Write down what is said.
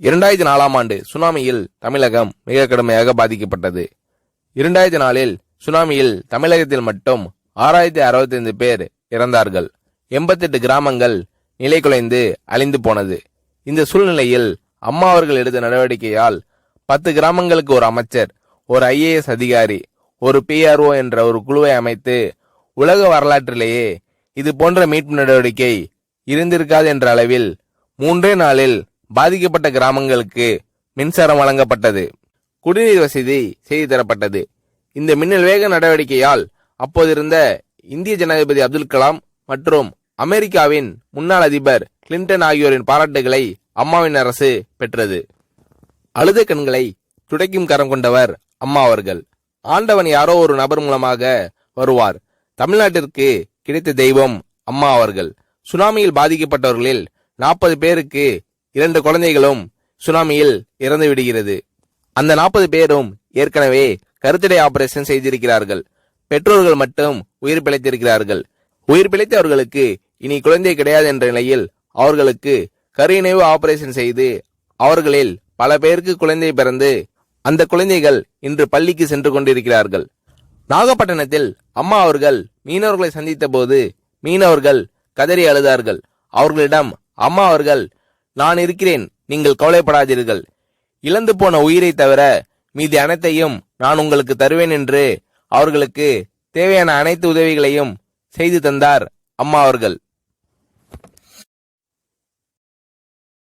2004ஆம் ஆண்டு சுனாமியில் தமிழகம் மிக கடுமையாக பாதிக்கப்பட்டது. 2004இல் சுனாமியில் தமிழகத்தில் மட்டும் 6065 பேர் இறந்தார்கள். 88 கிராமங்கள் நிலை குலைந்து அழிந்து போனது. இந்த சூழ்நிலையில் அம்மா அவர்கள் எடுத்த நடவடிக்கையால் 10 கிராமங்களுக்கு ஒரு அமைச்சர், ஒரு IAS அதிகாரி, ஒரு PRO என்ற ஒரு குழுவை அமைத்து உலக வரலாற்றிலேயே இது போன்ற மீட்பு நடவடிக்கை இருந்திருக்காது என்ற அளவில் 3 நாளில் பாதிக்கப்பட்ட கிராமங்களுக்கு மின்சாரம் வழங்கப்பட்டது. குடிநீர் வசதி செய்து தரப்பட்டது. இந்த மின்னல் வேக நடவடிக்கையால் அப்போதிருந்த இந்திய ஜனாதிபதி அப்துல் கலாம் மற்றும் அமெரிக்காவின் முன்னாள் அதிபர் கிளின்டன் ஆகியோரின் பாராட்டுகளை அம்மாவின் அரசு பெற்றது. அழுத கண்களை துடைக்கும் கரம் கொண்டவர் அம்மா அவர்கள். ஆண்டவன் யாரோ ஒரு நபர் மூலமாக வருவார். தமிழ்நாட்டிற்கு கிடைத்த தெய்வம் அம்மா அவர்கள். சுனாமியில் பாதிக்கப்பட்டவர்களில் 40 பேருக்கு 2 குழந்தைகளும் சுனாமியில் இறந்து விடுகிறது. அந்த 40 பேரும் ஏற்கனவே கருத்தடை ஆபரேஷன் செய்திருக்கிறார்கள். பெற்றோர்கள் மட்டும் உயிர் பிழைத்திருக்கிறார்கள். உயிர் பிழைத்தவர்களுக்கு இனி குழந்தை கிடையாது என்ற நிலையில் அவர்களுக்கு கருணைவு ஆபரேஷன் செய்து அவர்களில் பல பேருக்கு குழந்தை பிறந்து அந்த குழந்தைகள் இன்று பள்ளிக்கு சென்று கொண்டிருக்கிறார்கள். நாகப்பட்டினத்தில் அம்மா அவர்கள் மீனவர்களை சந்தித்த போது மீனவர்கள் கதறி அழுதார்கள். அவர்களிடம் அம்மா அவர்கள், நான் இருக்கிறேன், நீங்கள் கவலைப்படாதீர்கள், இழந்து போன உயிரை தவிர மீதி அனைத்தையும் நான் உங்களுக்கு தருவேன் என்று அவர்களுக்கு தேவையான அனைத்து உதவிகளையும் செய்து தந்தார் அம்மா அவர்கள்.